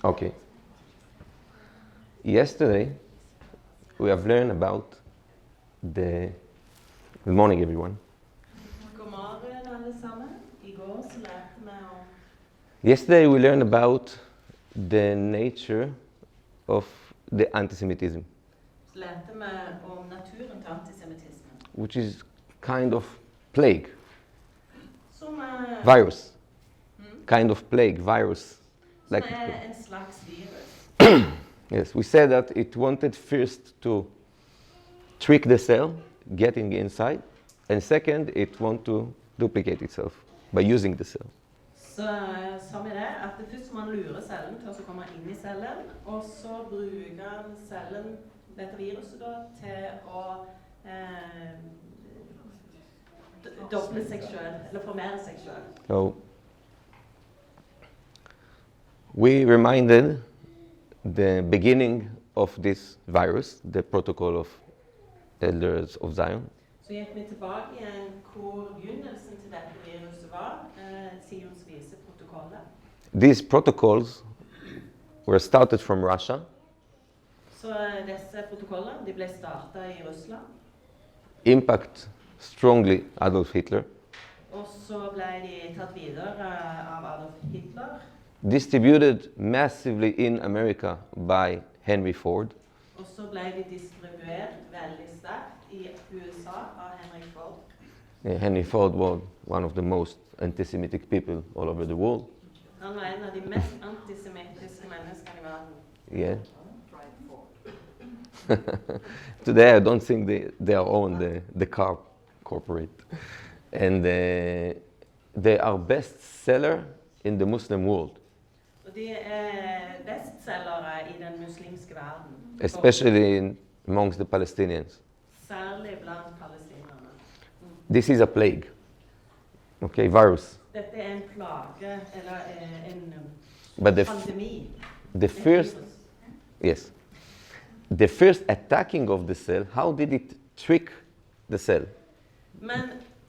Okay. Yesterday, we have learned about the... Good morning, everyone. God morgen, alle sammen. I går så lærte vi om... Yesterday, we learned about the nature of the antisemitism, Så lærte vi om naturen til antisemittismen. which is kind of plague, Som virus, kind of plague, virus. Like, en slags virus. yes, we said that it wanted first to trick the cell, getting inside, and second, it want to duplicate itself by using the cell. Så sa vi det, at det først må man lure cellen til å komme inn i cellen, og så bruker cellen dette viruset da, til å doble seg selv, eller formere seg selv. So we reminded the beginning of this virus, the protocol of Elders of Zion. Så gikk vi tilbake igjen hvor begynnelsen til dette viruset var, Sions vise protokollet. These protocols were started from Russia, Så disse protokollene de ble startet i Russland, impact strongly Adolf Hitler, og så ble de tatt videre av Adolf Hitler, distributed massively in America by Henry Ford, og så ble de distribuert veldig sterkt i USA av Henry Ford. Henry Ford was one of the most anti-Semitic people all over the world. Han var en av de mest antisemittiske menneskene i verden. Yeah. Today I don't think they own the car corporate. And they are bestseller in the Muslim world. Og de bestselgere i den muslimske verden. Especially amongst the Palestinians. Særlig blant palestinerne. This is a plague. Okay, virus. Dette en plage, eller en But pandemi. The first, yes, the first attacking of the cell, how did it trick the cell? Men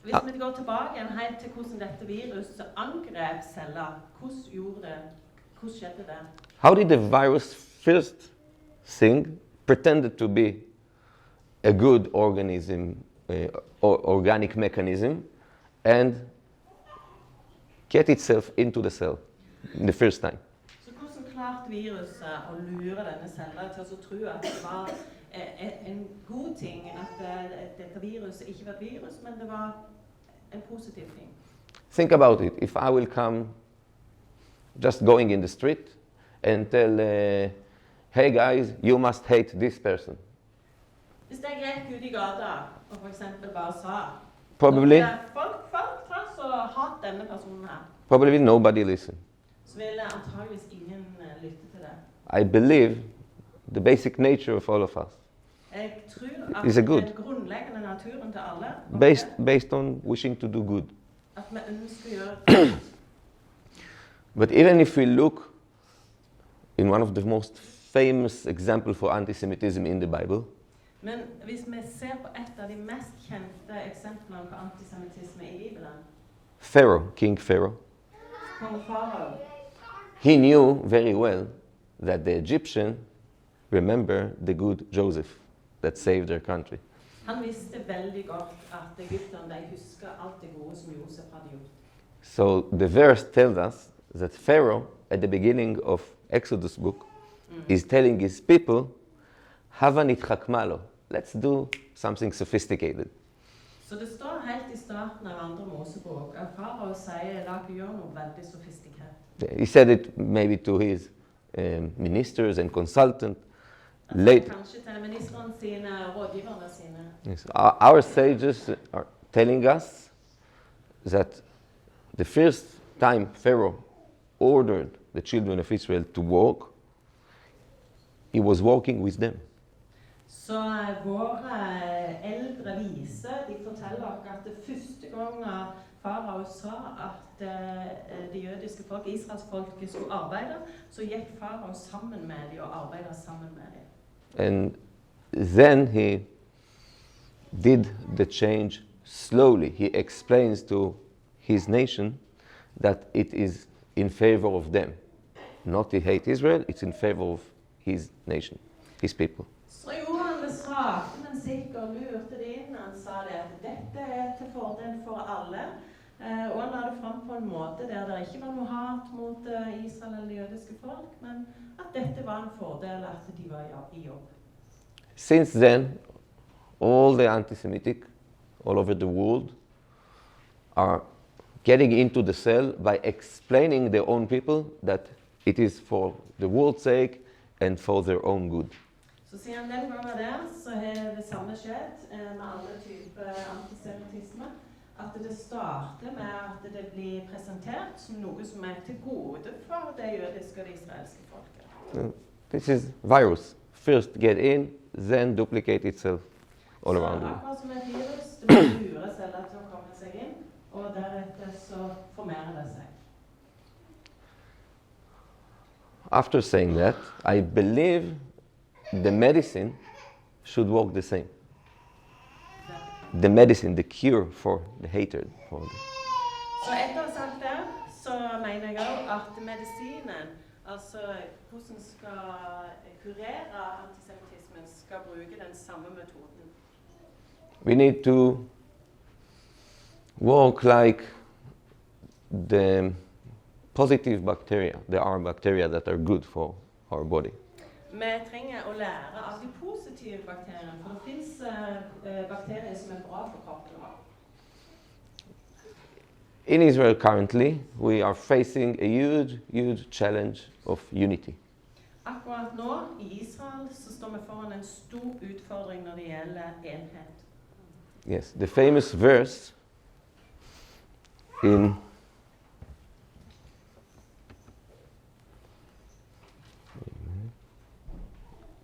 hvis vi går tilbake igjen helt til hvordan dette viruset angrep celler, hvordan skjedde det? How did the virus first thing pretended to be a good organism, or organic mechanism, and get itself into the cell the first time? Så hvordan klarte viruset å lure denne cellen til å tro at det var en god ting, at dette viruset ikke var et virus, men det var en positiv ting? Think about it. If I will come just going in the street and tell, hey guys, you must hate this person. Hvis jeg gikk ut i gata og for eksempel bare sa Probably, folk så hat denne personen her, probably nobody listen. så ville antageligvis ingen lytte til det. I believe the basic nature of all of us, Jeg tror Is it at good? den grunnleggende naturen til alle, based on wishing to do good. at vi ønsker å gjøre det. But even if we look in one of the most famous examples for anti-Semitism in the Bible, Men hvis vi ser på et av de mest kjente eksemplene på antisemittisme i Bibelen, Pharaoh, King Pharaoh, kong Farao, he knew very well that the Egyptian remember the good Joseph that saved their country. han visste veldig godt at egypterne de husker alt det gode som Josef hadde gjort. So the verse tells us that Pharaoh, at the beginning of Exodus book, is telling his people, "Hava nitchakmalo." Let's do something sophisticated. Så det står helt i starten av andre Mosebok at Farao sier, la oss gjøre noe veldig sofistikert. He said it maybe to his ministers and consultants. Late, Kanskje til ministrene sine, rådgiverne sine. yes, our sages are telling us that the first time Pharaoh ordered the children of Israel to walk, he was walking with them. Så våre eldre vise, de forteller oss at det første gang Farao sa at det jødiske folk, Israels folk, skulle arbeide, så gikk Farao sammen med dem og arbeidet sammen med dem. And then he did the change slowly. He explains to his nation that it is in favor of them. not to hate Israel, it's in favor of his nation, his people. Så gjorde han det sakte, men sikkert lurte det inn. Han sa det at dette er til fordel for alle. Og han la det fram på en måte der det ikke var noe hat mot Israel eller jødiske folk, men at dette var en fordel at de var i jobb. Since then, all the anti-Semitic all over the world are getting into the cell by explaining their own people that it is for the world's sake and for their own good. Så siden den gangen der, så har det samme skjedd med alle typer antisemittisme. At det starter med at det blir presentert som noe som er til gode for det jødiske og det israelske folket. This is virus. First get in, then duplicate itself all around the world. Akkurat som et virus, det må lure celler til å komme seg inn, og deretter så formerer det seg. After saying that, I believe the medicine should work the same. The medicine, the cure for the hatred. Så etter å ha sagt det, så mener jeg også at medisinen, altså hvordan skal kurere antisemittismen, skal bruke den samme metoden. We need to work like the positive bacteria. There are bacteria that are good for our body. Vi trenger å lære av de positive bakteriene, for det finnes bakterier som er bra for kroppen vår. In Israel currently, we are facing a huge challenge of unity. Akkurat nå, i Israel, så står vi foran en stor utfordring når det gjelder enhet. Yes, the famous verse in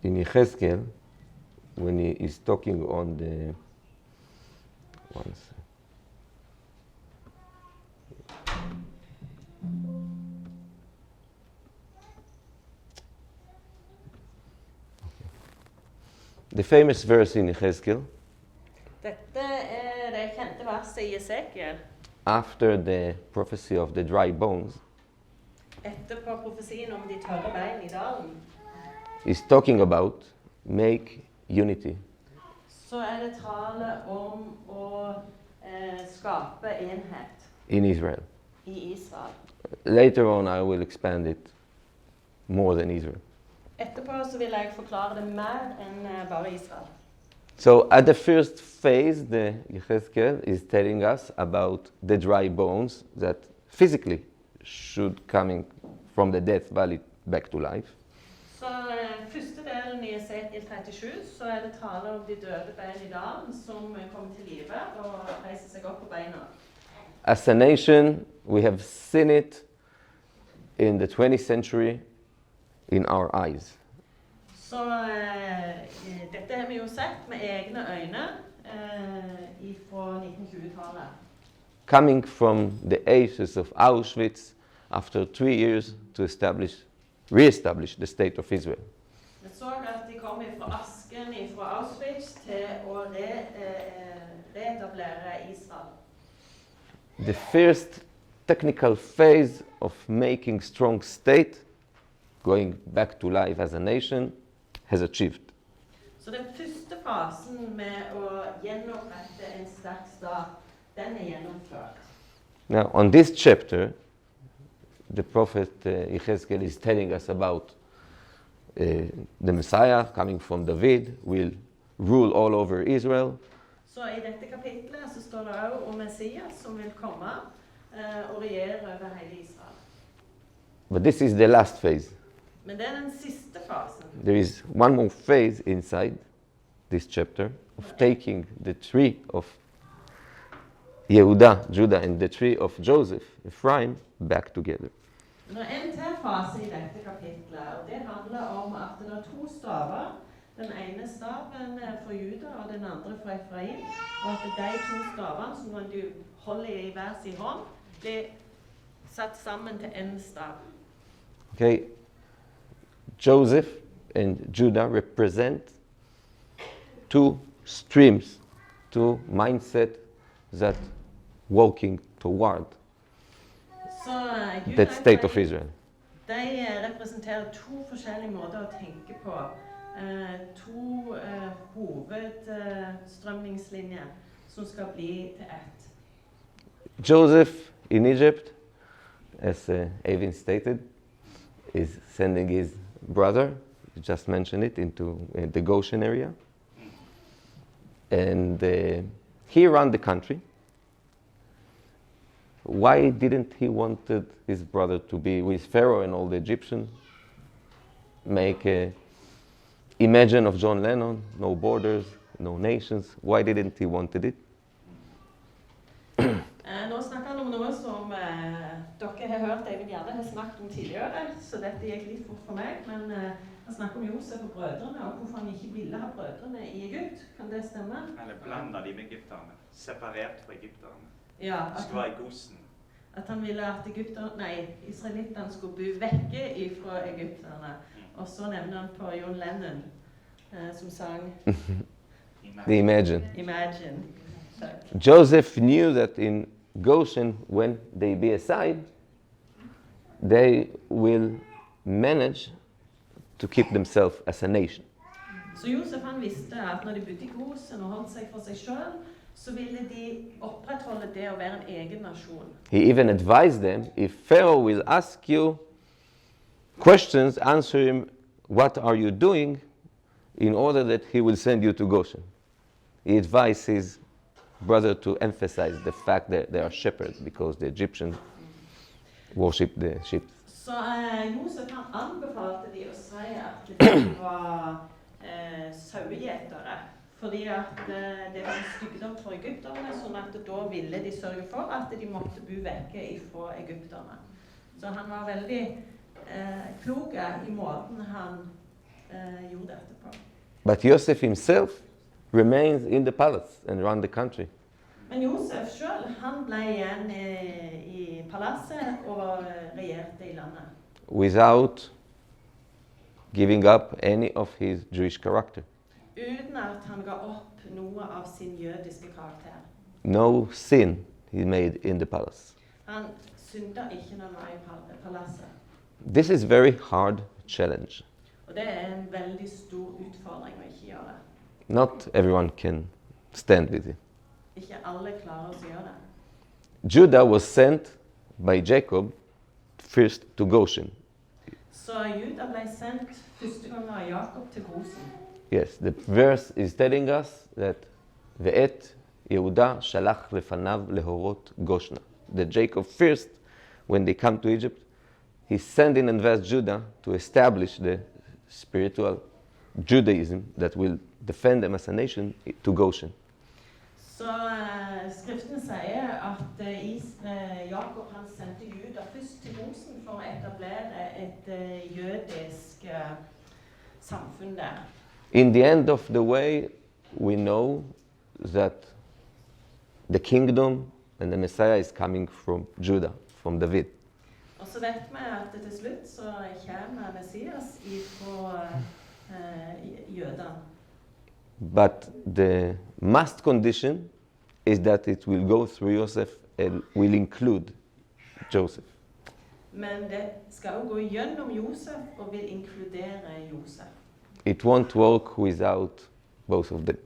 Yechezkel, when he is talking on the the famous verse in Yechezkel, Dette er det kjente verset i Esekiel. after the prophecy of the dry bones, Etterpå profesien om de tørre bein i dalen, is talking about make unity. så er det tale om å skape enhet In Israel. i Israel. Later on, I will expand it more than Israel. Etterpå så vil jeg forklare det mer enn bare Israel. So, at the first phase, the Yechezkel is telling us about the dry bones that physically should coming from the death valley back to life. Så første delen i Esekiel 37, så er det tale om de døde bein i dalen som kommer til live og reiser seg opp på beina. As a nation, we have seen it in the 20th century in our eyes. Så dette har vi jo sett med egne øyne fra 1920-tallet. Coming from the ashes of Auschwitz after 3 years to re-establish the state of Israel. Vi så at de kom fra asken fra Auschwitz til å reetablere Israel. The first technical phase of making strong state, going back to life as a nation, has achieved. Så den første fasen med å gjenopprette en sterk stat, den er gjennomført. Now, on this chapter, the prophet Yechezkel is telling us about the Messiah coming from David will rule all over Israel. Så i dette kapitlet så står det også om Messias som vil komme og regjere over hele Israel. But this is the last phase. Men det er den siste fasen. There is one more phase inside this chapter of taking the tree of Yehuda, Judah, and the tree of Joseph, Ephraim, back together. Det er en til fase i dette kapitlet, og det handler om at det er to staver. Den ene staven er for Juda, og den andre for Ephraim. Og at de to stavene, som når du holder i hver sin hånd, blir satt sammen til en stav. Okay, Joseph and Judah represent two streams, two mindset that walking toward Så Juda that state of Ephraim, Israel. de representerer to forskjellige måter å tenke på. To hovedstrømningslinjer som skal bli til ett. Joseph in Egypt, as Evan stated, is sending his brother, you just mentioned it, into the Goshen area. And he ran the country. Why didn't he wanted his brother to be with Pharaoh and all the Egyptians? Make a imagine of John Lennon, no borders, no nations. Why didn't he wanted it? Nå snakker han om noe som dere har hørt Eivind Gjerde har snakket om tidligere, så dette gikk litt fort for meg, men han snakker om Josef og brødrene, og hvorfor han ikke ville ha brødrene i Egypt. Kan det stemme? Eller blanda de med egypterne, separert fra egypterne. Ja, Det skulle være i Gosen. at han ville at israelittene skulle bo vekke fra egypterne. Og så nevner han på John Lennon, som sang The Imagine. Imagine. Takk. Joseph knew that in Goshen, when they be aside, they will manage to keep themselves as a nation. Så Josef han visste at når de bodde i Gosen og holdt seg for seg selv, så ville de opprettholde det å være en egen nasjon. He even advised them, if Pharaoh will ask you questions, answer him, what are you doing, in order that he will send you to Goshen. He advised his brother to emphasize the fact that they are shepherds, because the Egyptians worship the sheep. Så Josef han anbefalte de å si at de var sauegjetere, fordi at det var en stygdom for egypterne, sånn at da ville de sørge for at de måtte bo vekke fra egypterne. Så han var veldig klok i måten han gjorde dette på. But Joseph himself remains in the palace and run the country. Men Josef selv, han ble igjen i palasset og regjerte i landet. Without giving up any of his Jewish character. Uten at han ga opp noe av sin jødiske karakter. No sin he made in the palace. Han synda ikke når han var i palasset. This is very hard challenge. Og det en veldig stor utfordring å ikke gjøre. Not everyone can stand with it. Ikke alle klarer å gjøre det. Judah was sent by Jacob first to Goshen. Så Juda ble sendt første gang av Jakob til Gosen. Yes, the verse is telling us that ואת יהודה שלח לפניו להורות גושנה. That Jacob first, when they come to Egypt, he sent in advance Judah to establish the spiritual Judaism that will defend them as a nation to Goshen. Så skriftene sier at Jakob han sendte Juda først til Gosen for å etablere et jødisk samfunn der. In the end of the way, we know that the kingdom and the Messiah is coming from Judah, from David. Og så vet vi at til slutt så kommer Messias fra jødene. But the must condition is that it will go through Joseph and will include Joseph. Men det skal også gå gjennom Josef og vil inkludere Josef. It won't work without both of them.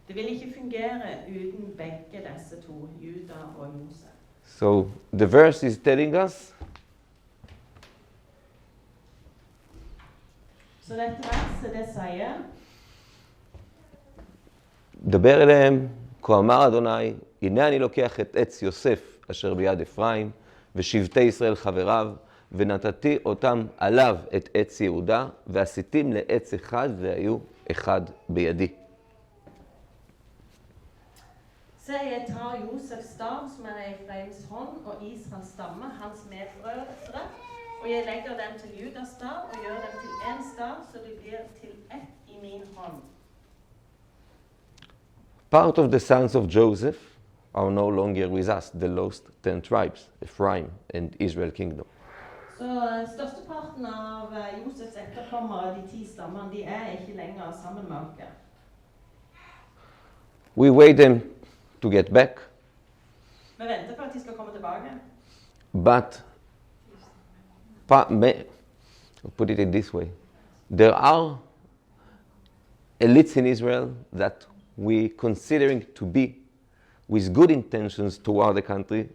Det vil ikke fungere uten begge disse to, Juda og Josef. So the verse is telling us Så dette verset det sier דבר אליהם, כה אמר אדוני, הנה אני לוקח את עץ יוסף אשר ביד אפרים, ושבטי ישראל חבריו, ונתתי אותם עליו את עץ יהודה, ועשיתים לעץ אחד, והיו אחד בידי. Se, jeg tar Josefs stav, som Efraims hånd, og Israels stamme, hans medbrødre, og jeg legger dem til Judas stav, og gjør dem til en stav, så de blir til ett i min hånd. Part of the sons of Joseph are no longer with us, the lost 10 tribes, Ephraim and Israel kingdom. Så størsteparten av Josefs etterkommere, de 10 stammene, de ikke lenger sammen med oss. We wait them to get back, Vi venter på at de skal komme tilbake. but I'll put it in this way. There are elites in Israel that we considering to be with good intentions toward the country,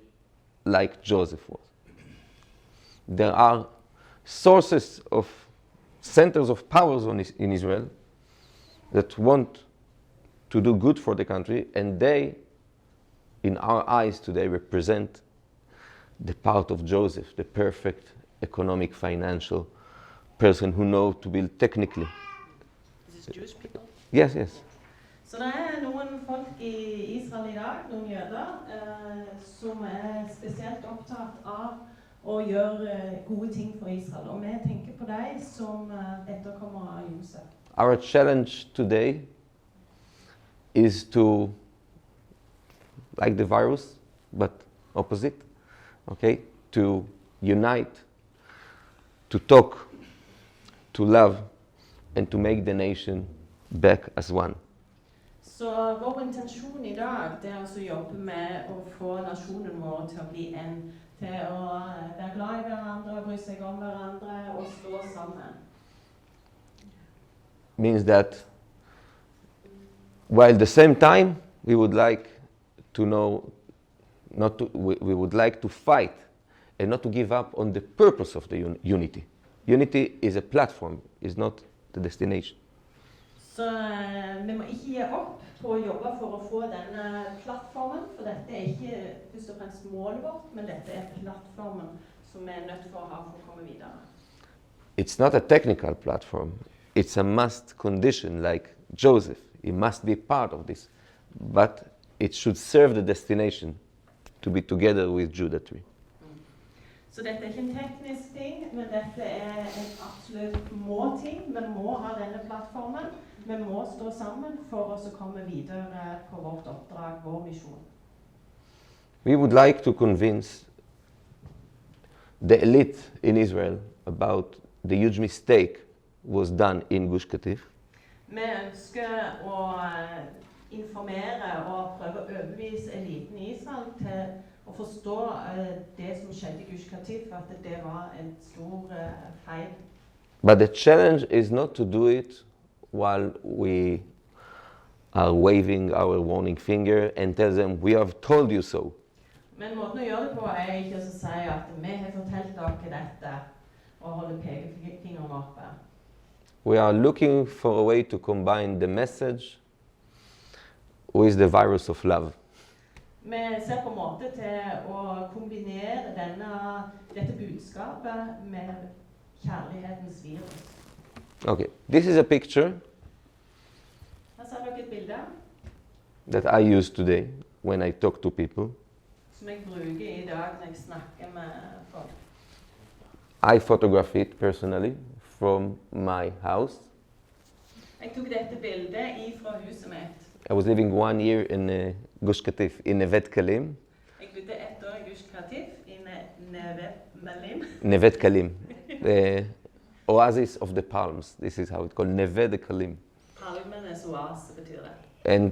like Joseph was. There are sources of centers of powers in Israel that want to do good for the country, and they, in our eyes today, represent the part of Joseph, the perfect economic, financial person who knows to build technically. Is this Jewish people? Yes, yes. Så det noen folk i Israel i dag, noen jøder, som spesielt opptatt av å gjøre gode ting for Israel. Og vi tenker på deg som etterkommer av Josef. Our challenge today is to, like the virus, but opposite, okay? To unite, to talk, to love, and to make the nation back as one. Så vår intensjon i dag det å jobbe med å få nasjonen vår til å bli en, til å være glad i hverandre, bry seg om hverandre og stå sammen. Means that while at the same time we would like to know, we would like to fight and not to give up on the purpose of the unity. Unity is a platform, is not the destination. Så vi må ikke gi opp på å jobbe for å få denne plattformen, for dette ikke først og fremst målet vårt, men dette plattformen som vi nødt for å ha for å komme videre. It's not a technical platform. It's a must condition, like Joseph. He must be part of this. But it should serve the destination to be together with Judah tree. Så dette ikke en teknisk ting, men dette en absolutt må-ting. Vi må ha denne plattformen. Vi må stå sammen for oss å komme videre på vårt oppdrag, vår misjon. We would like to convince the elite in Israel about the huge mistake was done in Gush Katif. Vi ønsker å informere og prøve å overbevise eliten i Israel til å forstå det som skjedde i Gush Katif, at det var en stor feil. But the challenge is not to do it while we are waving our warning finger and tell them, we have told you so. Men måten å gjøre det på ikke å si at vi har fortalt dere dette og holde pekefingeren oppe. We are looking for a way to combine the message with the virus of love. Vi ser på en måte til å kombinere dette budskapet med kjærlighetens virus. Okay, this is a picture Her ser dere et bilde that I use today when I talk to people. som jeg bruker i dag når jeg snakker med folk. I photograph it personally from my house. Jeg tok dette bildet fra huset mitt. I was living 1 year in Gush Katif, in Nevet Kalim. Jeg bodde 1 år i Gush Katif, i Nevet Nevet Kalim, the oasis of the palms. This is how it's called, Nevet Kalim. Palmenes oase betyr det. And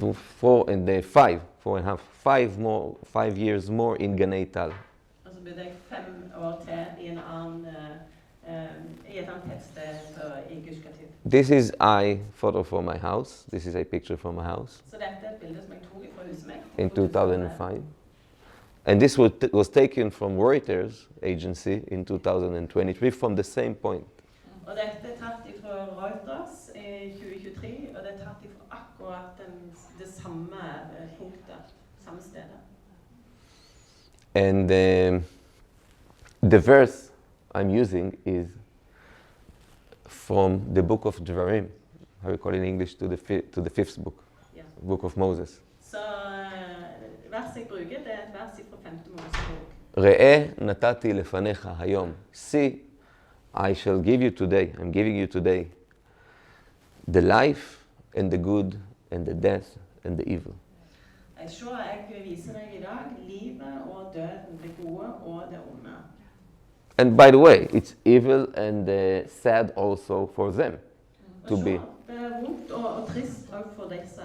5 years more in Ganei Tal. Og så bodde jeg 5 år til i et annet tettsted i Gush Katif. This is a photo from my house. This is a picture from my house Så dette et bilde som jeg tok fra huset mitt. in 2005. And this was taken from Reuters agency in 2023 from the same point. Og dette tatt fra Reuters i 2023, og det tatt fra akkurat det samme punktet, samme stedet. And the verse I'm using is from the book of Dvarim, how you call it in English, to the fifth book, Yeah. book of Moses. Så verset jeg bruker, det et vers fra 5. Mosebok. ראה נתתי לפניך היום. See, I shall give you today, I'm giving you today, the life and the good and the death and the evil. Se, jeg viser deg i dag livet og døden, det gode og det onde. And by the way, it's evil and sad also for them to Se, be. det vondt og trist også for disse.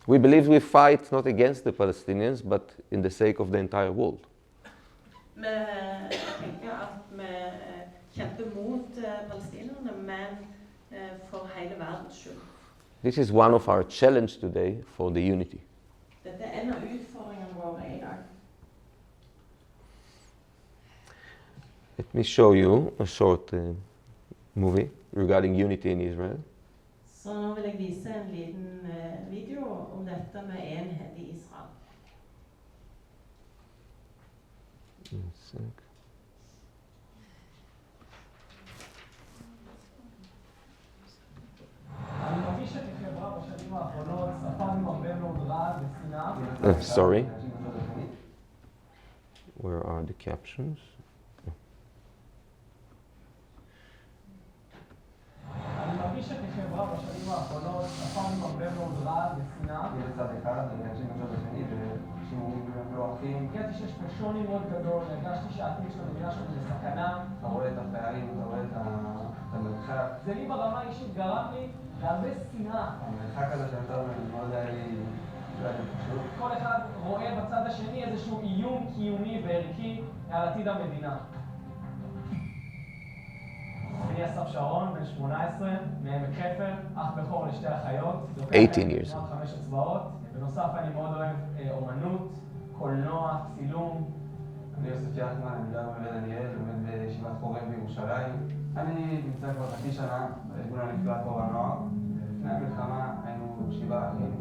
We believe we fight not against the Palestinians, but in the sake of the entire world. Vi tenker at vi kjempe mot palestinerne, men for hele verdens skyld. This is one of our challenge today for the unity. Dette en av utfordringene våre i dag. Let me show you a short movie regarding unity in Israel. Så nå vil jeg vise en liten video om dette med enhet i Israel. One sec. Sorry. Where are the captions? אני מרגיש שכחברה בשנים האחרונות ספרנו הרבה מאוד רעד ושנאה. בצד אחד, הרגשתי בצד השני, ושימורים לא אחים. הרגשתי שיש פה שוני מאוד גדול, הרגשתי שהעתיד של המדינה שלנו בסכנה. אתה רואה את הפערים, אתה רואה את המרחק. זה לי ברמה אישית גרם לי להרבה שנאה. המרחק הזה שיותר מאוד היה לי פשוט. כל אחד רואה בצד השני איזשהו איום קיומי וערכי על עתיד המדינה. אני אסף שרון, בן 18, מעמק חפר, אח בכור לשתי אחיות. 18 years. 5 אצבעות. בנוסף אני מאוד אוהב אומנות, קולנוע, צילום. אני יוסף יחמן, אני גר בבית דניאל, לומד בישיבת חורב בירושלים. אני נמצא כבר חצי שנה בארגון הנפלא כור הנוער. לפני המלחמה היינו 7 אחים,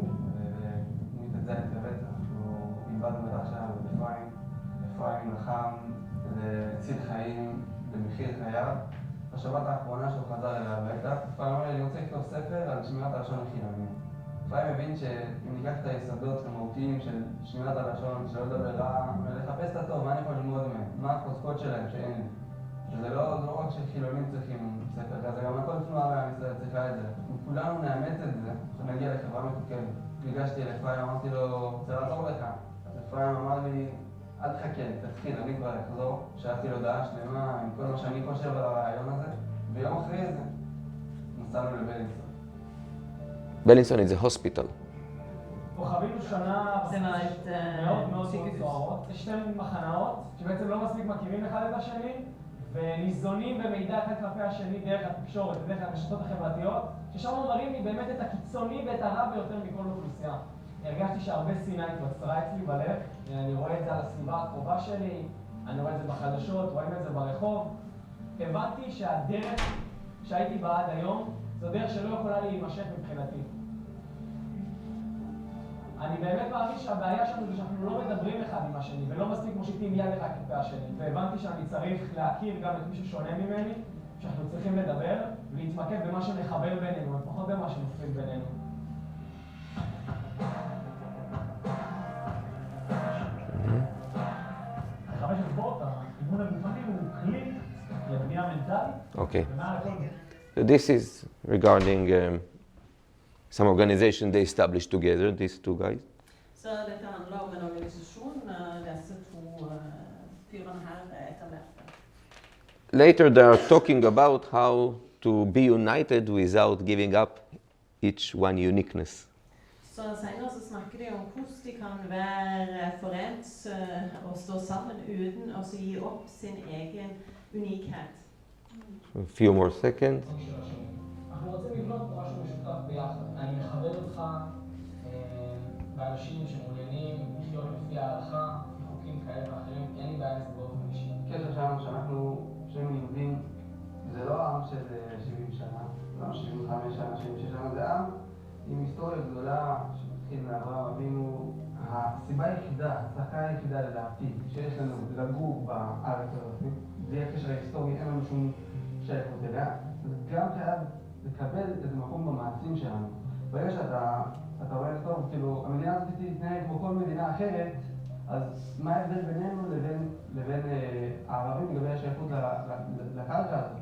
ומתעצה את הרצח. אנחנו איבדנו את אח שלנו בפריים. אפרים לחם והציל חיים במחיר חייו. בשבת האחרונה שהוא חזר אליי הביתה, אפרים אמר לי, אני רוצה לכתוב ספר על שמירת הלשון החילונית. אפרים מבין שאם ניקח את היסודות המהותיים של שמירת הלשון, שלא לדבר רע, ולחפש את הטוב, מה אני יכול ללמוד מהם? מה החוזקות שלהם שאין לי? וזה לא רק שחילונים צריכים ספר כזה, גם הכל תנועה בעם ישראל צריכה את זה. אם כולנו נאמץ את זה, שנגיע לחברה מתוקנת. ניגשתי לאפרים, אמרתי לו, רוצה לעזור לך. אז אפרים אמר לי, אל תחכה, תתחיל, אני כבר אחזור, שלחתי לו הודעה שלמה עם כל מה שאני חושב על הרעיון הזה, ויום אחרי זה נסענו לבלינסון. בלינסון is a hospital. פה חווינו שנה מאוד מאוד סוערות. יש שתי מחנאות שבעצם לא מספיק מכירים אחד את השני, וניזונים במידע אחד כלפי השני דרך התקשורת ודרך הרשתות החברתיות, ששם מראים לי באמת את הקיצוני ואת הרע ביותר מכל אוכלוסייה. הרגשתי שהרבה שנאה התבצרה אצלי בלב, אני רואה את זה על הסביבה הקרובה שלי, אני רואה את זה בחדשות, רואים את זה ברחוב. הבנתי שהדרך שהייתי בה עד היום, זו דרך שלא יכולה להימשך מבחינתי. אני באמת מאמין שהבעיה שלנו זה שאנחנו לא מדברים אחד עם השני, ולא מספיק מושיטים יד אחד כלפי השני. והבנתי שאני צריך להכיר גם את מי ששונה ממני, שאנחנו צריכים לדבר ולהתמקד במה שמחבר בינינו, ופחות במה שמפריד בינינו. Okay. So this is regarding some organization they established together, these two guys. Så dette handler om en organisasjon disse to fyrene her etablerte. Later they are talking about how to be united without giving up each one uniqueness. Så senere så snakker de om hvordan de kan være forent og stå sammen uten å gi opp sin egen unikhet. A few more seconds. אנחנו רוצים לבנות משהו משותף ביחד. אני מכבד אותך באנשים שמעוניינים לחיות לפי ההלכה, לפי חוקים כאלה ואחרים, אין לי בעיה לזה באופן אישי. קשר שלנו שאנחנו יהודים, זה לא עם של 70 שנה, לא 75 שנה, 76 שנה, זה עם עם היסטוריה גדולה שמתחיל מאברהם אבינו. הסיבה היחידה, הצדקה היחידה לדעתי, שיש לנו לגור בארץ הזאת, בלי הקשר ההיסטורי, אין לנו שום שייכות אליה, זה גם חייב לקבל איזה מקום במעשים שלנו. ברגע שאתה רואה טוב, כאילו, המדינה הזאת תתנהג כמו כל מדינה אחרת, אז מה ההבדל בינינו לבין הערבים לגבי השייכות לקרקע הזאת?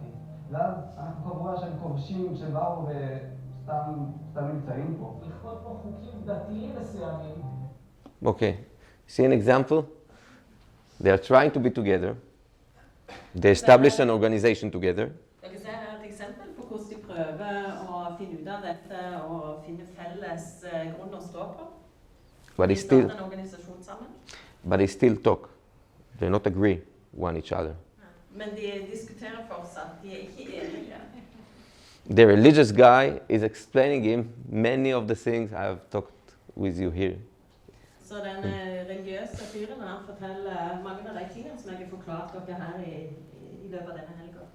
ואז אנחנו חבורה של כובשים שבאו וסתם נמצאים פה. לכפות פה חוקים דתיים מסוימים. Okay, see an example? They are trying to be together. They establish an organization together. Dere ser her et eksempel på hvordan de prøver å finne ut av dette og finne felles grunn å stå på. But De they still, starter en organisasjon sammen. but they still talk. They not agree one each other. Men de diskuterer fortsatt. De er ikke enige. The religious guy is explaining him many of the things I have talked with you here. Så den religiøse fyren her forteller mange av de tingene som jeg har forklart dere her i løpet av denne helga.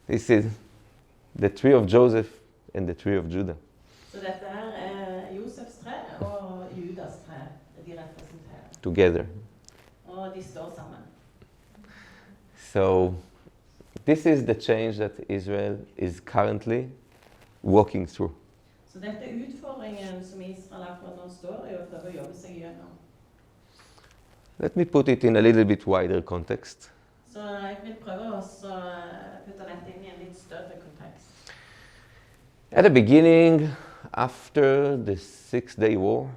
This is the tree of Joseph and the tree of Judah. Så dette her er Josefs tre og Judas tre de representerer. Together. Og de står sammen. So this is the change that Israel is currently walking through. Så dette er utfordringen som Israel akkurat nå står i og prøver å jobbe seg gjennom. Let me put it in a little bit wider context. Så jeg vil prøve også å putte dette inn i en litt større kontekst. At the beginning, after the 6-day war,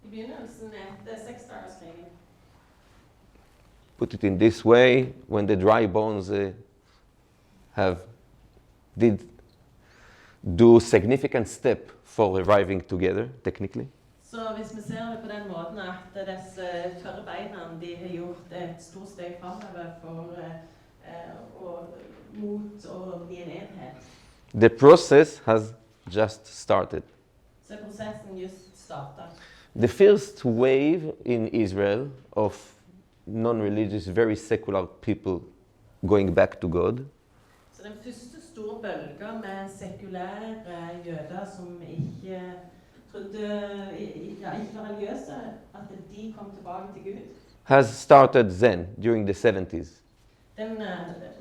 I begynnelsen etter seksdagerskrigen, put it in this way, when the dry bones did do significant step for arriving together, technically. så hvis vi ser det på den måten at disse tørre beina de har gjort et stort steg fremover for mot å bli en enhet, The process has just started. så er prosessen just startet. The first wave in Israel of non-religious, very secular people going back to God Så den første store bølga med sekulære jøder som ikke trodde, ikke var religiøse, at de kom tilbake til Gud, has started then, during the 70s. den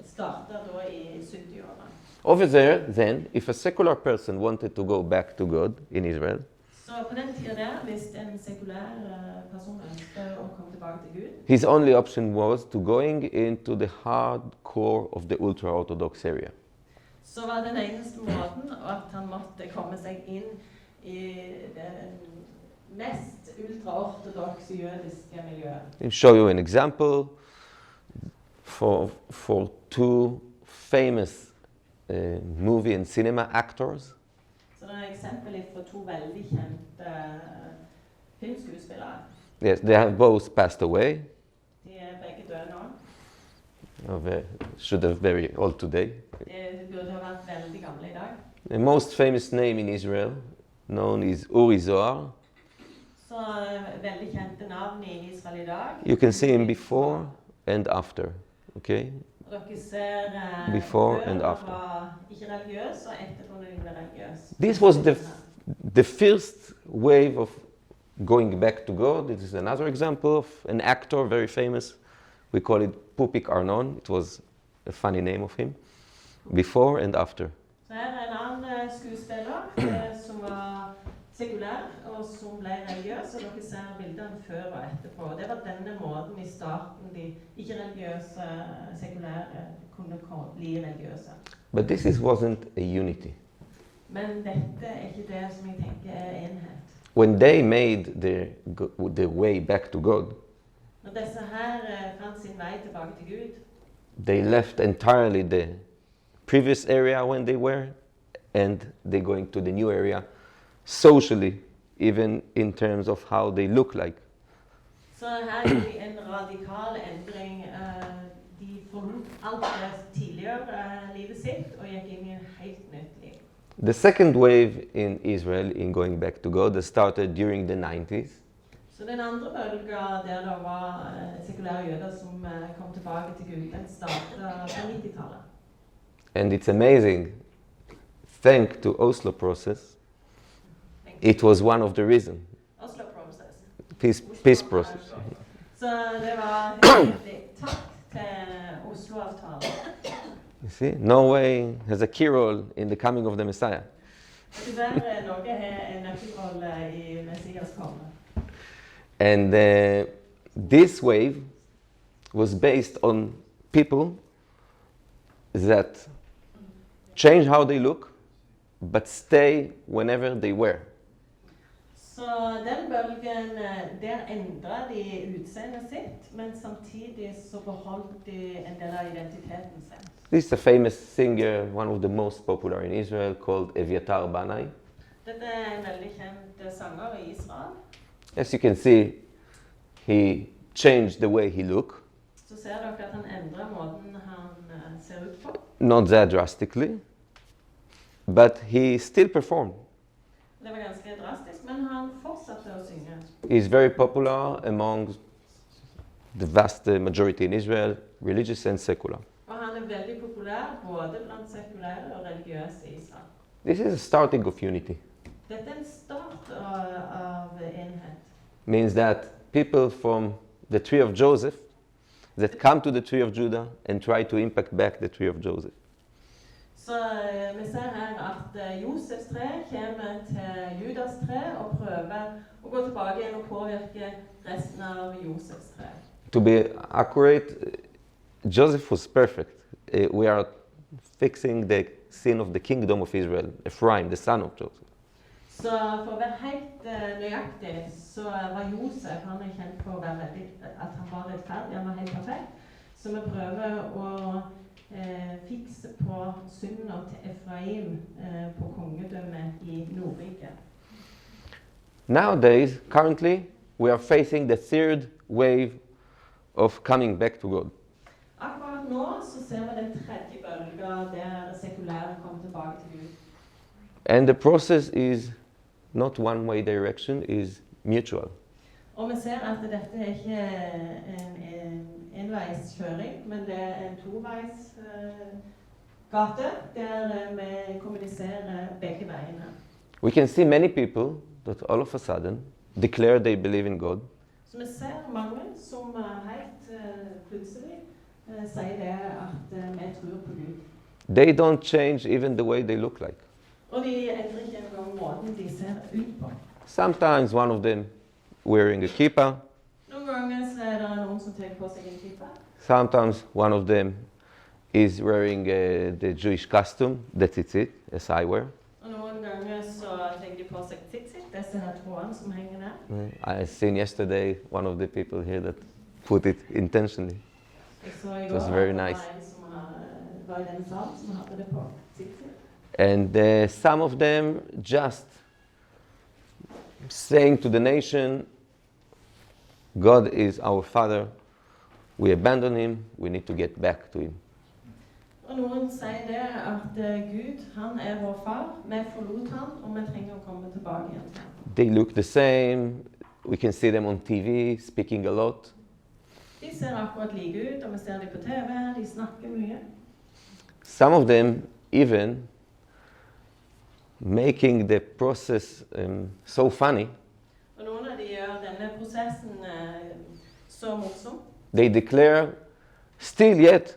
startet da i 70-årene. Over there, then, if a secular person wanted to go back to God in Israel, Så på den tiden der, hvis en sekulær person ønsket å komme tilbake til Gud, his only option was to going into the hardcore of the ultra-Orthodox area. så var den eneste måten at han måtte komme seg inn i det mest ultraortodokse jødiske miljøet. I'll show you an example for two famous movie and cinema actors. Så det er eksempel fra to veldig kjente filmskuespillere. Yes, they have both passed away. De er begge døde nå. Should have very old today. De burde ha vært veldig gamle i dag. The most famous name in Israel, known is Uri Zohar. Så veldig kjente navn i Israel i dag. You can see him before and after. Okay? Og dere ser Before før and han after. var ikke religiøs, og etterpå når de ble religiøs. This was the first wave of going back to God. This is another example of an actor, very famous. We call it Pupik Arnon. It was a funny name of him. Before and after. Så her er en annen skuespiller som var sekulær, og som ble religiøs, og dere ser bildene før og etterpå. Det var denne måten i starten de ikke-religiøse, sekulære kunne bli religiøse. But this wasn't a unity. Men dette er ikke det som jeg tenker er enhet. When they made the way back to God, Når disse her fant sin vei tilbake til Gud, they left entirely the previous area when they were, and they're going to the new area, socially, even in terms of how they look like. så her er det en radikal endring. De forlot alt det tidligere livet sitt, og gikk inn i en helt nytt liv. The second wave in Israel in going back to God started during the 90s. Så den andre bølga der det var sekulære jøder som kom tilbake til Gud, den startet på 90-tallet. And it's amazing, thanks to Oslo process, it was one of the reasons. Oslo Process. Peace process. Så det var takk til Oslo-avtalen. You see, Norway has a key role in the coming of the Messiah. Dessverre Norge har en nøkkelrolle i Messias komme. And this wave was based on people that change how they look, but stay whenever they were. Så den bølgen, der endret de utseendet sitt, men samtidig så beholdt de en del av identiteten sin. This is a famous singer, one of the most popular in Israel, called Eviatar Banai. Dette er en veldig kjent sanger i Israel. As you can see, he changed the way he looked. Så ser dere at han endrer måten han ser ut på. Not that drastically, but he still performed. Det var ganske drastisk, men han fortsatte å synge. He's very popular among the vast majority in Israel, religious and secular. Og han veldig populær både blant sekulære og religiøse i Israel. This is a starting of unity. Dette en start av enhet. Means that people from the tree of Joseph that come to the tree of Judah and try to impact back the tree of Joseph. Så vi ser her at Josefs tre kommer til Judas tre og prøver å gå tilbake igjen og påvirke resten av Josefs tre. To be accurate, Joseph was perfect. We are fixing the sin of the kingdom of Israel, Ephraim, the son of Joseph. Så for å være helt nøyaktig, så var Josef, han kjent på å være veldig, at han var rettferdig, han var helt perfekt. Så vi prøver å fikse på synden til Ephraim på kongedømmet i Nordrike. Nowadays, currently, we are facing the third wave of coming back to God. Akkurat nå så ser vi den tredje bølgen der sekulære kommer tilbake til Gud. And the process is not one-way direction, is mutual. Og vi ser at dette ikke en enveiskjøring, men det en toveis gate der vi kommuniserer begge veiene. We can see many people that all of a sudden declare they believe in God. Så vi ser mange som helt plutselig sier det at vi tror på Gud. They don't change even the way they look like. Og de endrer ikke engang måten de ser ut på. Sometimes one of them wearing a kippah. Noen ganger så det noen som tar på seg en kippe. Sometimes one of them is wearing the Jewish costume, the tzitzit, as I wear. Og noen ganger så tar de på seg tzitzit, disse her trådene som henger der. I seen yesterday one of the people here that put it intentionally. It was very nice. Var i den salen som hadde det på tzitzit. And some of them just saying to the nation, God is our Father, we abandon him, we need to get back to him. Og noen sier det at Gud, han vår far, vi forlot han, og vi trenger å komme tilbake igjen til ham. They look the same, we can see them on TV speaking a lot. De ser akkurat like ut, og vi ser dem på TV, de snakker mye. Some of them even making the process so funny. Og noen av de gjør denne prosessen så morsom. They declare, still yet,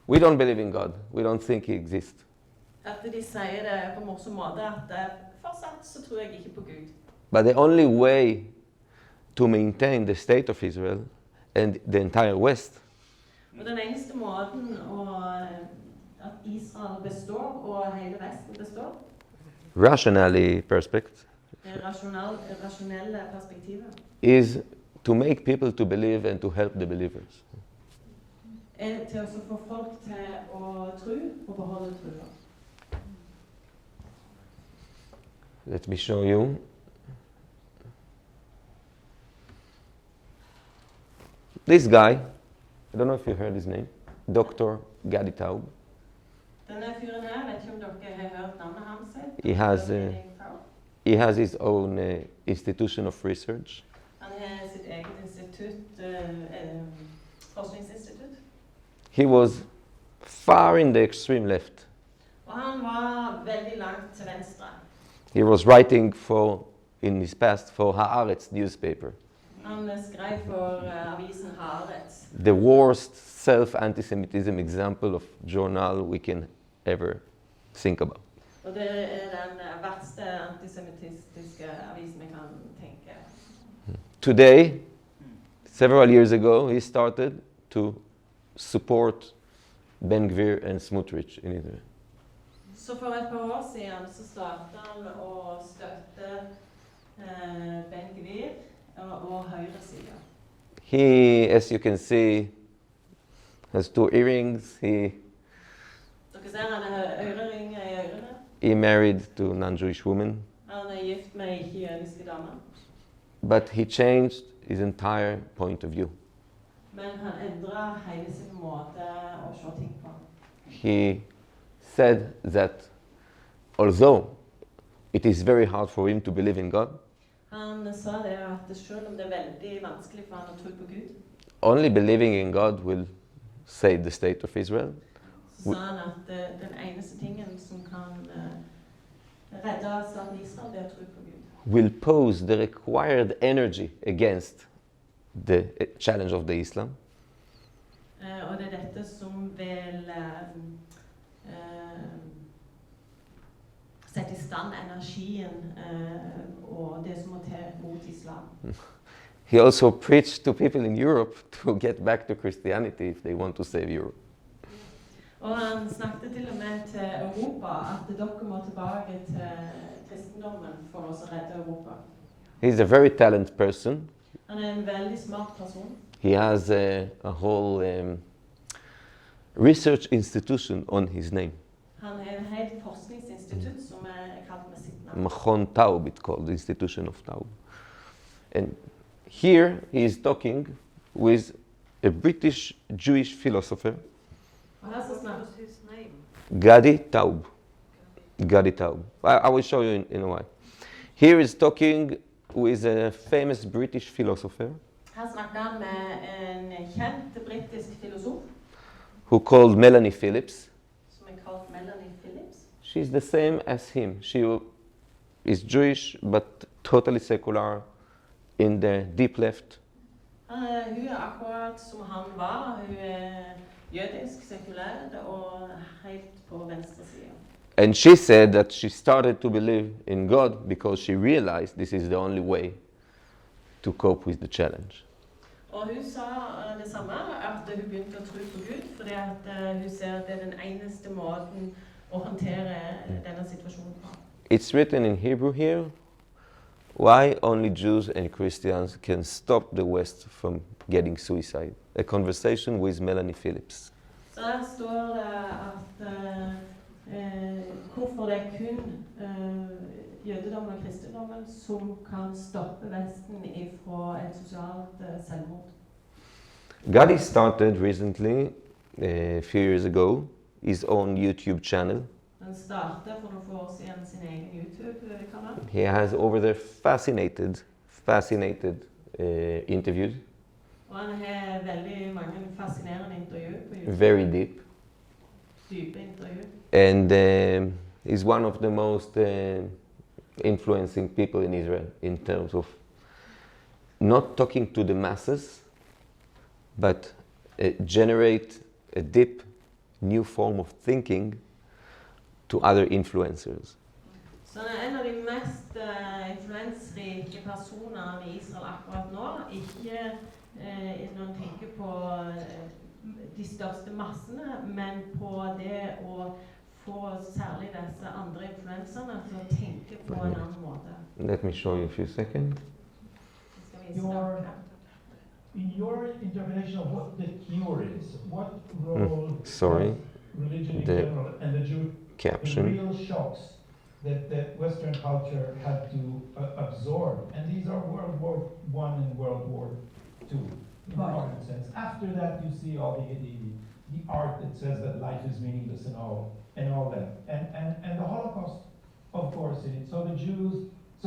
we don't believe in God. We don't think he exists. At de sier det på en morsom måte, at fortsatt så tror jeg ikke på Gud. But the only way to maintain the state of Israel and the entire West Og den eneste måten at Israel består, og hele Vesten består, rationally perspective, det rasjonelle perspektivet, is to make people to believe and to help the believers. til å få folk til å tro og beholde trua. Let me show you. This guy, I don't know if you heard his name, Dr. Gadi Taub. Denne fyren her, vet ikke om dere har hørt navnet hans. He has his own institution of research. Han har sitt eget institutt, forskningsinstitutt. He was far in the extreme left. Og han var veldig langt til venstre. He was writing in his past for Haaretz newspaper. Han skrev for avisen Haaretz. The worst self-antisemitism example of journal we can ever think about. Og det den verste antisemittiske avisen vi kan tenke. Today, several years ago, he started to support Ben Gvir and Smotrich in Israel. Så for et par år siden så startet han å støtte Ben Gvir og høyresiden. He, as you can see, has 2 earrings. Dere ser han har øreringer i ørene. He married to non-Jewish women. Han gift med ikke-jødiske damer. But he changed his entire point of view. Men han endret hele sin måte å se ting på. He said that although it is very hard for him to believe in God, Han sa det at selv om det veldig vanskelig for han å tro på Gud, only believing in God will save the state of Israel. så sa han at den eneste tingen som kan redde staten Israel, det er å tro på Gud. Will pose the required energy against the challenge of the Islam. Og det er dette som vil sette i stand energien og det som må til mot islam. He also preached to people in Europe to get back to Christianity if they want to save Europe. Og han snakket til og med til Europa at dere må tilbake til kristendommen for oss å redde Europa. He's a very talented person. Han er en veldig smart person. He has a whole research institution on his name. Han er en helt forskningsinstitutt som er kalt med sitt navn. Machon Taub, it's called, the Institution of Taub. And here he is talking with a British Jewish philosopher, Og her så snakker his name? Gadi Taub. Gadi Taub. I will show you in a while. Here is talking with a famous British philosopher Her snakker han med en kjent britisk filosof who called Melanie Phillips. som er kalt Melanie Phillips. She's the same as him. She is Jewish but totally secular in the deep left. Hun er akkurat som han var. Hun er jødisk, sekulær og helt på venstre side. And she said that she started to believe in God because she realized this is the only way to cope with the challenge. Og hun sa det samme, at hun begynte å tro på Gud, fordi at hun ser at det er den eneste måten å håndtere denne situasjonen på. It's written in Hebrew here, why only Jews and Christians can stop the West from getting suicide. A conversation with Melanie Phillips. Så her står det at hvorfor det er kun jødedommen og kristendommen som kan stoppe Vesten ifra et sosialt selvmord. Gadi started recently, a few years ago, his own YouTube channel. Han startet for noen år siden sin egen YouTube-kanal. He has over there fascinated interviews, Og han har veldig mange fascinerende intervju på YouTube. very deep. Dype intervju. And he's one of the most influencing people in Israel in terms of not talking to the masses, but generate a deep new form of thinking to other influencers. Så han er en av de mest influensrike personene i Israel akkurat nå. Ikke når han tenker på de største massene, men på det å få særlig disse andre influenserne til å tenke på en annen måte. Let me show you a few seconds. Det skal vise dere. In your interpretation of what the cure is, what role sorry, does religion in the general and the Jew, the Caption. real shocks that Western culture had to absorb, and these are World War I and World War II in a modern sense. After that, you see all the art that says that life is meaningless and all that, and the Holocaust, of course, in it. So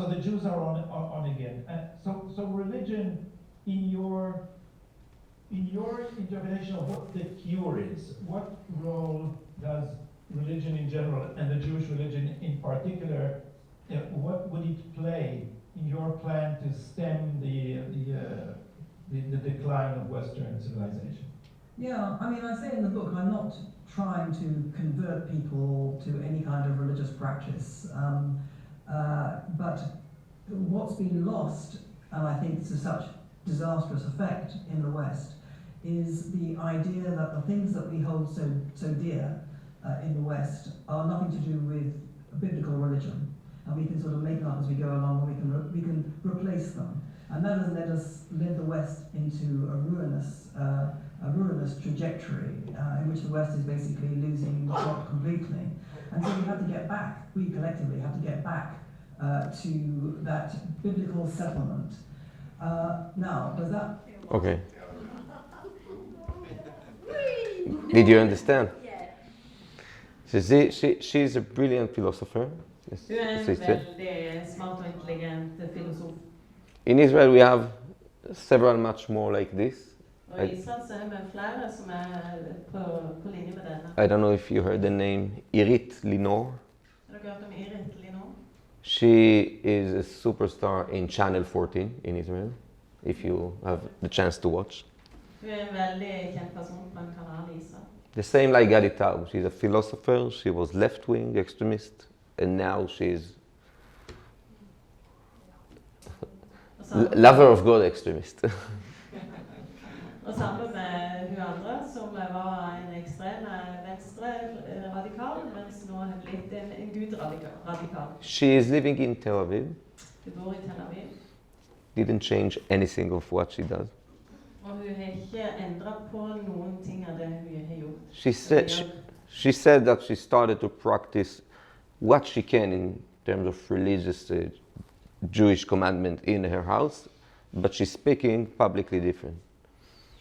the Jews are on again. So religion, in your interpretation of what the cure is, what role does religion in general and the Jewish religion in particular, what would it play in your plan to stem the decline of Western civilization? Yeah, I mean, I say in the book, I'm not trying to convert people to any kind of religious practice, but what's been lost, and I think to such disastrous effect in the West, is the idea that the things that we hold so dear in the West are nothing to do with biblical religion, and we can sort of make them up as we go along, and we can replace them, and that has led the West into a ruinous trajectory in which the West is basically losing the plot completely, and so we collectively have to get back to that biblical settlement. Now, does that? Okay. Did you understand? Yeah. She's a brilliant philosopher. Hun en sister. veldig smart og intelligent filosof. In Israel, we have several much more like this. Og i Israel så har vi flere som på linje med denne. I don't know if you heard the name Irit Linor. Har dere hørt om Irit Linor? She is a superstar in Channel 14 in Israel, if you have the chance to watch. Hun en veldig kjent person på en kanal i Israel. The same like Gadi Taub. She's a philosopher, she was left-wing extremist, and now she's Og sammen, lover of God extremist. og sammen med hun andre som var en ekstrem venstre radikal, mens nå har blitt en gud radikal. She is living in Tel Aviv, Hun bor i Tel Aviv, didn't change anything of what she does. og hun har ikke endret på noen ting av det hun har gjort. She said that she started to practice what she can in terms of religious Jewish commandment in her house, but she's speaking publicly different.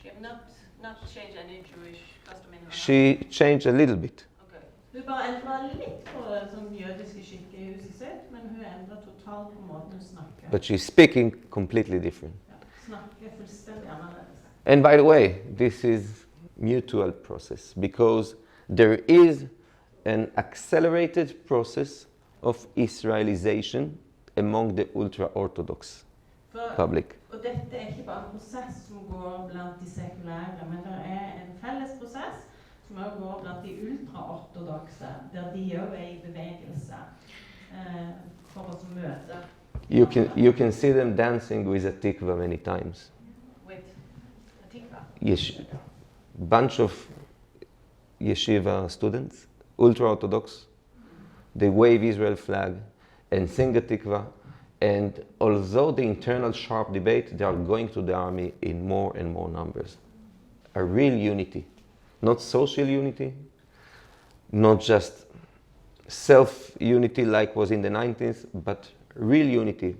She have not changed any Jewish custom in her She changed a little bit. Okay. Hun bare endret litt på sånn jødiske skikker i huset sitt, men hun endret totalt på måten hun snakker. But she's speaking completely different. Ja, snakker fullstendig annerledes. And by the way, this is mutual process because there is an accelerated process of Israelization among the ultra-Orthodox public. Og dette er ikke bare en prosess som går blant de sekulære, men det er en felles prosess som også går blant de ultra-ortodokse, der de også er i bevegelse for å møte. You can see them dancing with a tikva many times. With a tikva. Yes, bunch of yeshiva students, ultra-Orthodox, they wave Israel flag and sing a tikva. And although the internal sharp debate, they are going to the army in more and more numbers. A real unity. Not social unity, not just self-unity like was in the 90s, but real unity.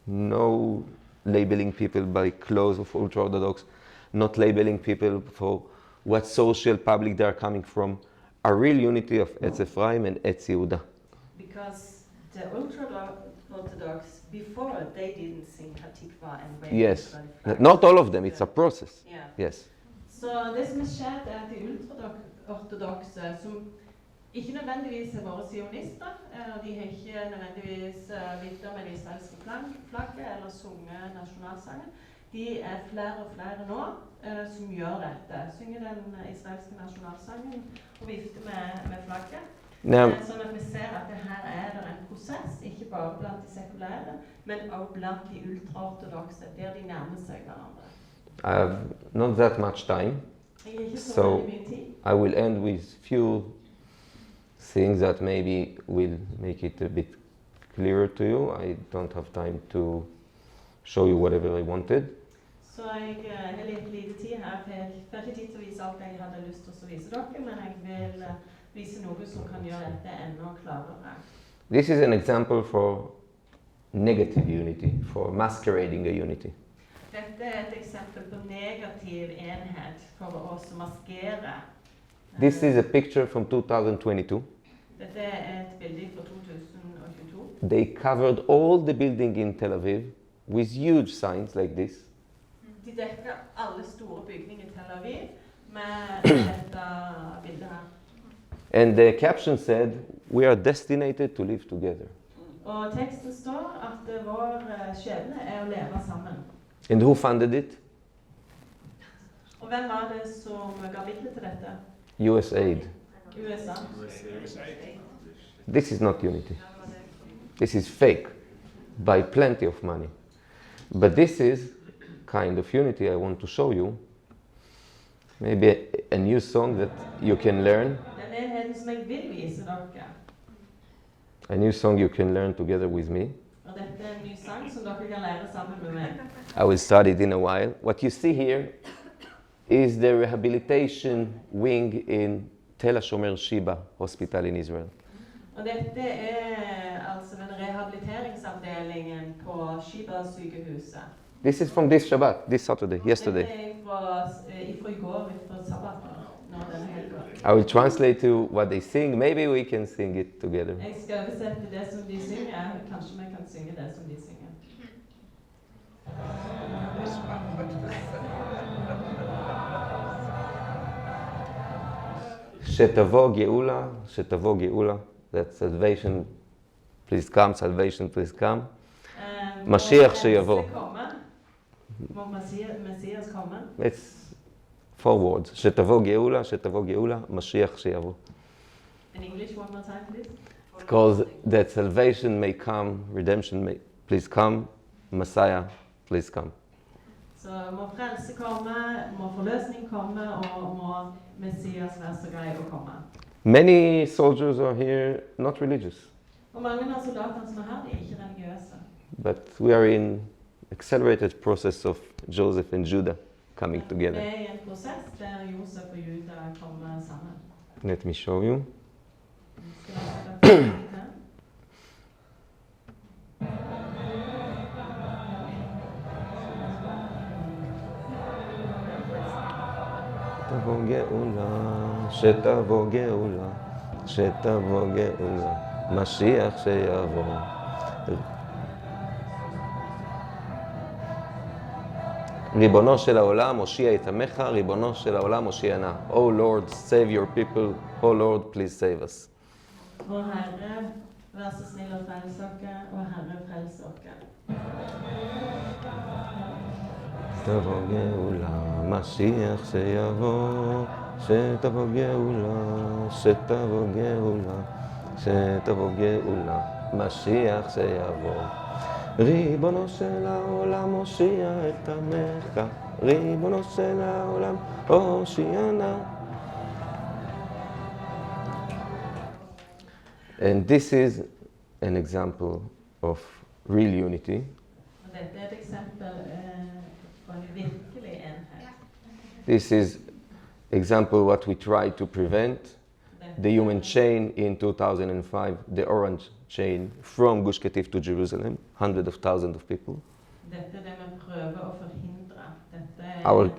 No labeling people by clothes of ultra-Orthodox, not labeling people for what social public they are coming from. A real unity of Etz Ephraim and Etz Yehuda. Because the ultra-Orthodox, before they didn't sing Hatikva and wave Yes, Israeli flag. not all of them, it's a process. Yeah. Yes. Så det som har skjedd er at de ultraortodokse, som ikke nødvendigvis er våre sionister, de har ikke nødvendigvis viftet med det israelske flagget eller sunget nasjonalsangen, de er flere og flere nå som gjør dette. Synger den israelske nasjonalsangen og vifter med flagget. Sånn at vi ser at det her er det en prosess, ikke bare blant de sekulære, men også blant de ultraortodokse, der de nærmer seg hverandre. I have not that much time, so I will end with few things that maybe will make it a bit clearer to you. I don't have time to show you whatever I wanted. Så jeg har litt lite tid her, for jeg får ikke tid til å vise alt jeg hadde lyst til å vise dere, men jeg vil vise noe som kan gjøre dette enda klarere. This is an example for negative unity, for masquerading a unity. Dette er et eksempel på negativ enhet for oss å maskere. This is a picture from 2022. Dette er et bilde fra 2022. They covered all the building in Tel Aviv with huge signs like this. De dekker alle store bygninger i Tel Aviv med dette bildet her. And the caption said, "We are destined to live together." Og teksten står at vår skjebne er å leve sammen. And who funded it? Og hvem var det som ga midler til dette? USAID. USA. This is not unity. This is fake, by plenty of money. But this is kind of unity I want to show you. Maybe a new song that you can learn. Den enheten som jeg vil vise dere. A new song you can learn together with me. Og dette er en ny sang som dere kan lære sammen med meg. I will start it in a while. What you see here is the rehabilitation wing in Tel HaShomer Shiba Hospital in Israel. Og dette er altså den rehabiliteringsavdelingen på Shiba-sykehuset. This is from this Shabbat, this Saturday, yesterday. Dette er fra i går, fra sabbaten. nå denne helgen. I will translate to what they sing. Maybe we can sing it together. Jeg skal oversette det som de synger. Kanskje vi kan synge det som de synger. שתבוא גאולה, שתבוא גאולה. That salvation, please come, salvation, please come. משיח שיבוא. Må Messias komme? It's 4 words. שתבוא גאולה, שתבוא גאולה, משיח שיבוא. In English, one more time, please. Because that salvation may come, redemption may please come, Messiah, please come. Så må frelse komme, må forløsning komme, og må Messias være så grei å komme. Many soldiers are here not religious, Og mange av soldatene som er her, de er ikke religiøse. but we are in accelerated process of Joseph and Judah coming Vi together. er i en prosess der Josef og Juda kommer sammen. Let me show you. Skal jeg lese det her? שתבוא גאולה, שתבוא גאולה, שתבוא גאולה, משיח שיבוא. ריבונו של העולם, הושיע את עמך, ריבונו של העולם, הושיע נא. Oh Lord, save your people. Oh Lord, please save us. Vår Herre, vær så snill og frels dere, og Herre, frels dere. שתבוא גאולה, משיח שיבוא, שתבוא גאולה, שתבוא גאולה, שתבוא גאולה, משיח שיבוא. ריבונו של העולם, הושיע את עמך, ריבונו של העולם, הושיע נא. And this is an example of real unity. Og dette er et eksempel på en virkelig enhet. This is example what we try to prevent. The human chain in 2005, the orange chain from Gush Katif to Jerusalem, hundreds of thousands of people. Dette er det vi prøver å forhindre. Dette er Our-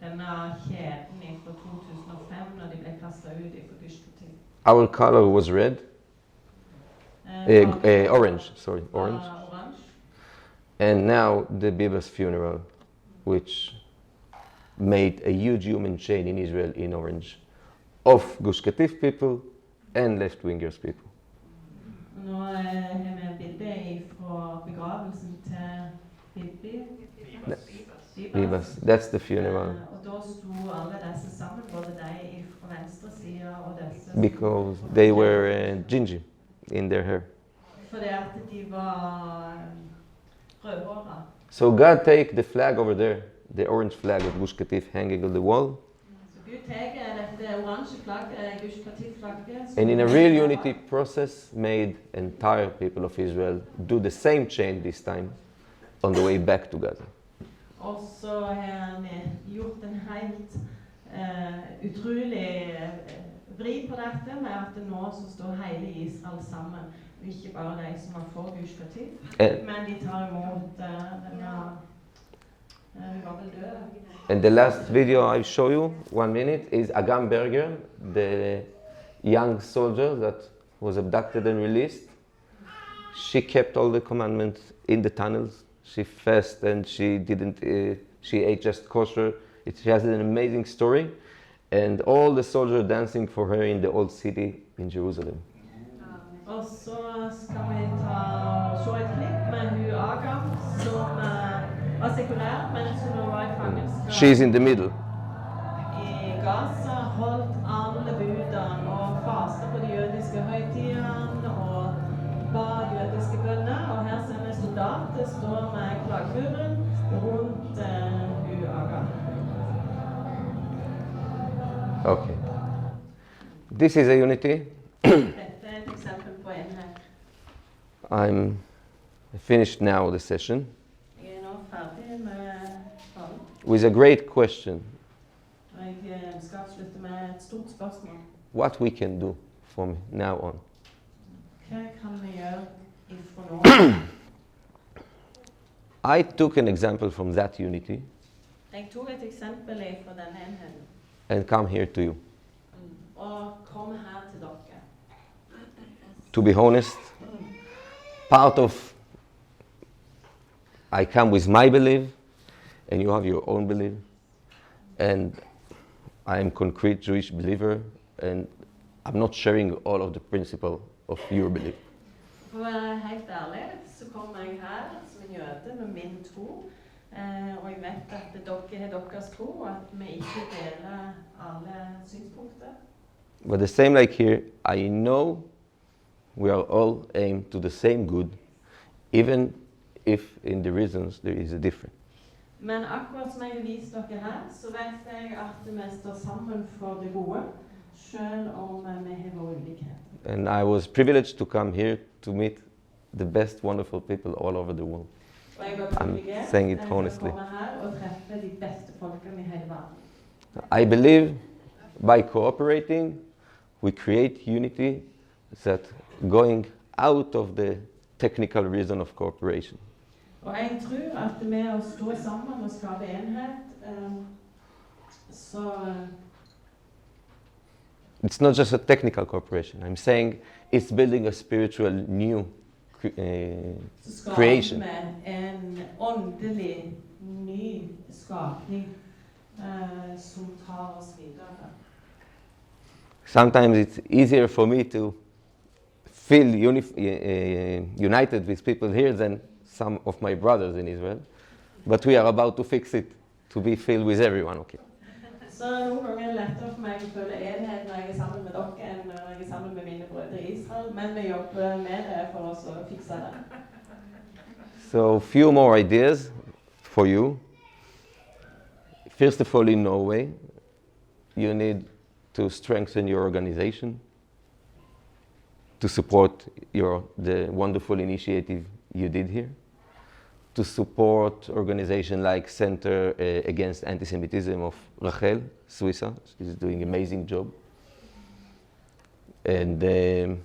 denne kjeden fra 2005, når de ble kastet ut fra Gush Katif. Our color was red, orange, sorry, orange. Orange. And now the Bibas funeral, which made a huge human chain in Israel in orange, of Gush Katif people and left-wingers people. Nå har vi bildet fra begravelsen til Bibi. Bibas, that's the funeral. Og da sto alle disse sammen, både de fra venstre side og disse. Because they were gingy in their hair. Fordi at de var rødhåra. So God take the flag over there, the orange flag of Gush Katif hanging on the wall, Så Gud tar dette oransje flagget, Gush Katif-flagget, and in a real unity process made entire people of Israel do the same chain this time on the way back to Gaza. og så har han gjort en helt utrolig vri på dette, med at nå så står hele Israel sammen, og ikke bare de som var for Gush Katif, men de tar imot denne var vel død. And the last video I show you, 1 minute, is Agam Berger, the young soldier that was abducted and released. She kept all the commandments in the tunnels. She fasted and she didn't. She ate just kosher. She has an amazing story, and all the soldiers dancing for her in the old city in Jerusalem. Og så skal vi se et klipp med hun Agam, som var sekulær, men som var i fangenskap. She's in the middle. I Gaza holdt alle budene og fastet på de jødiske høytidene og ba jødiske bønner. Og her ser vi soldater stå med klaggmuren rundt hun Agam. Okay. This is a unity. Dette er et eksempel på enhet. I'm finished now the session Jeg er nå ferdig med talen. with a great question: Og jeg skal avslutte med et stort spørsmål. what we can do from now on. Hva kan vi gjøre ifra nå? I took an example from that unity Jeg tok et eksempel fra denne enheten and come here to you. og kom her til dere. To be honest, part of I come with my belief, and you have your own belief, and I am concrete Jewish believer, and I'm not sharing all of the principle of your belief. For å være helt ærlig, så kommer jeg her som en jøde med min tro, og jeg vet at dere har deres tro, og at vi ikke deler alle synspunkter. But the same like here, I know we are all aimed to the same good, even if in the reasons there is a difference. Men akkurat som jeg har vist dere her, så vet jeg at vi står sammen for det gode, selv om vi har våre ulikheter. And I was privileged to come here to meet the best, wonderful people all over the world. Og jeg var I'm privilegert saying it til å honestly. komme her og treffe de beste folkene i hele verden. I believe by cooperating, we create unity that going out of the technical reason of cooperation. Og jeg tror at med å stå sammen og skape enhet, så It's not just a technical cooperation. I'm saying it's building a spiritual new skaper creation. vi en åndelig ny skapning som tar oss videre. Sometimes it's easier for me to feel united with people here than some of my brothers in Israel. But we are about to fix it, to be filled with everyone, okay? Så noen ganger er det lettere for meg å føle enhet når jeg er sammen med dere enn når jeg er sammen med mine brødre i Israel, men vi jobber med det for oss å fikse det. So, few more ideas for you. First of all, in Norway, you need to strengthen your organization to support the wonderful initiative you did here, to support organization like Center Against Anti-Semitism of Rachel Suissa. She's doing an amazing job. And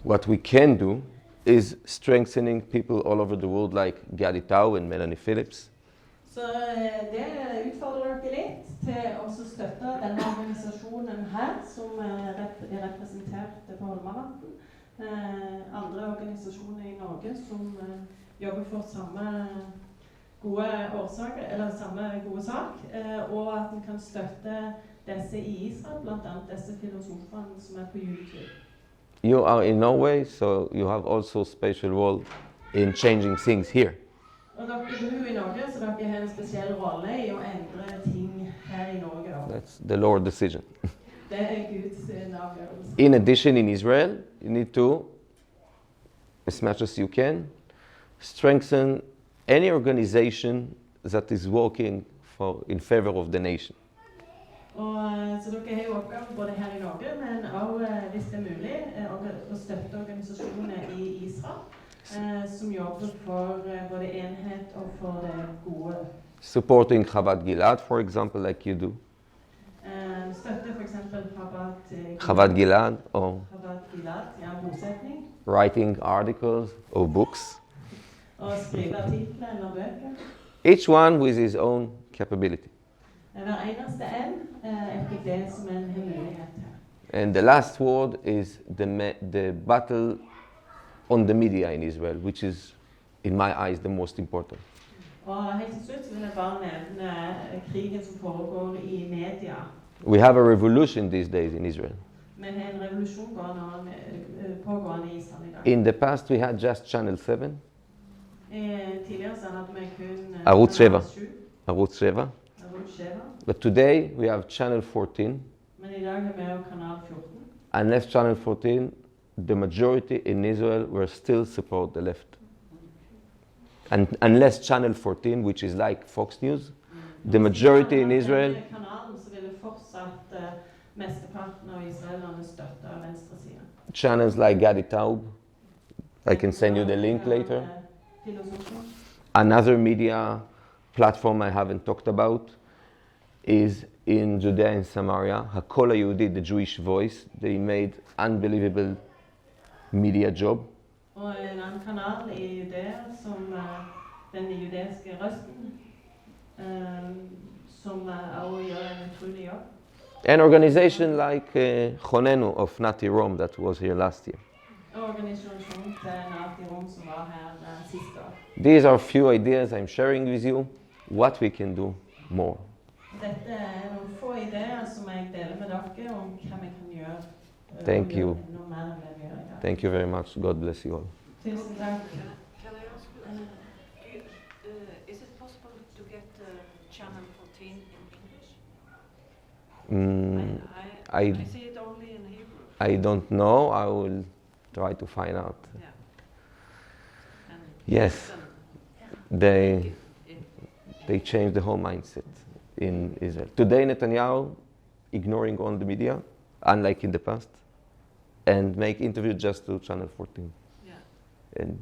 what we can do is strengthening people all over the world like Gadi Tau and Melanie Phillips. Så det utfordrer dere litt til å støtte denne organisasjonen her, som er representert på Holmavatn. Andre organisasjoner i Norge som jobber for samme gode årsaker, eller samme gode sak, og at en kan støtte disse i Israel, blant annet disse filosofene som er på YouTube. You are in Norway, so you have also special role in changing things here. Og dere bor i Norge, så dere har en spesiell rolle i å endre ting her i Norge. That's the Lord's decision. Det er Guds avgjørelse. In addition, in Israel, you need to, as much as you can, strengthen any organization that is working in favor of the nation. Og, så dere har jo oppgaver både her i Norge, men også, hvis det er mulig, å støtte organisasjoner i Israel som jobber for både enhet og for det gode. Supporting Chabad Gilad, for example, like you do. Støtte for eksempel Chabad Gilad or ja, bosetning. Writing articles or books. Og skrive artikler eller bøker. Each one with his own capability. Hver eneste en etter det som en har mulighet til. And the last word is the battle on the media in Israel, which is, in my eyes, the most important. Og helt til slutt vil jeg bare nevne krigen som foregår i media. We have a revolution these days in Israel. Vi har en revolusjon pågående i Israel i dag. In the past, we had just Channel 7, Tidligere så hadde vi kun Arutz 7. Kanal 7, Arutz 7. Arutz 7. But today, we have Channel 14. Men i dag har vi også Kanal 14. And left Channel 14, the majority in Israel will still support the left. And unless Channel 14, which is like Fox News, the majority in Israel, Kanalen så vil fortsatt mesteparten av israelerne støtte venstresiden. channels like Gadi Taub, I can send you the link later. Another media platform I haven't talked about is in Judea and Samaria, Hakol HaYehudi, the Jewish Voice. They made unbelievable media job. Og en annen kanal i Judea, som den judeiske røsten, som også gjør en utrolig jobb. An organization like Chonenu of Nati Rom that was here last year. Organisasjonen til Nati Rom som var her sist år. These are few ideas I'm sharing with you, what we can do more. Dette noen få ideer som jeg deler med dere om hva vi kan gjøre. Thank you. Enda mer enn det vi gjør i dag. Thank you very much. God bless you all. Tusen takk. Can I ask you, is it possible to get channel 14 in English? I see it only in Hebrew. I don't know. I will try to find out. Yeah. And Yes, they changed the whole mindset in Israel. Today, Netanyahu ignoring all the media, unlike in the past, and make interviews just to Channel 14. Yeah. And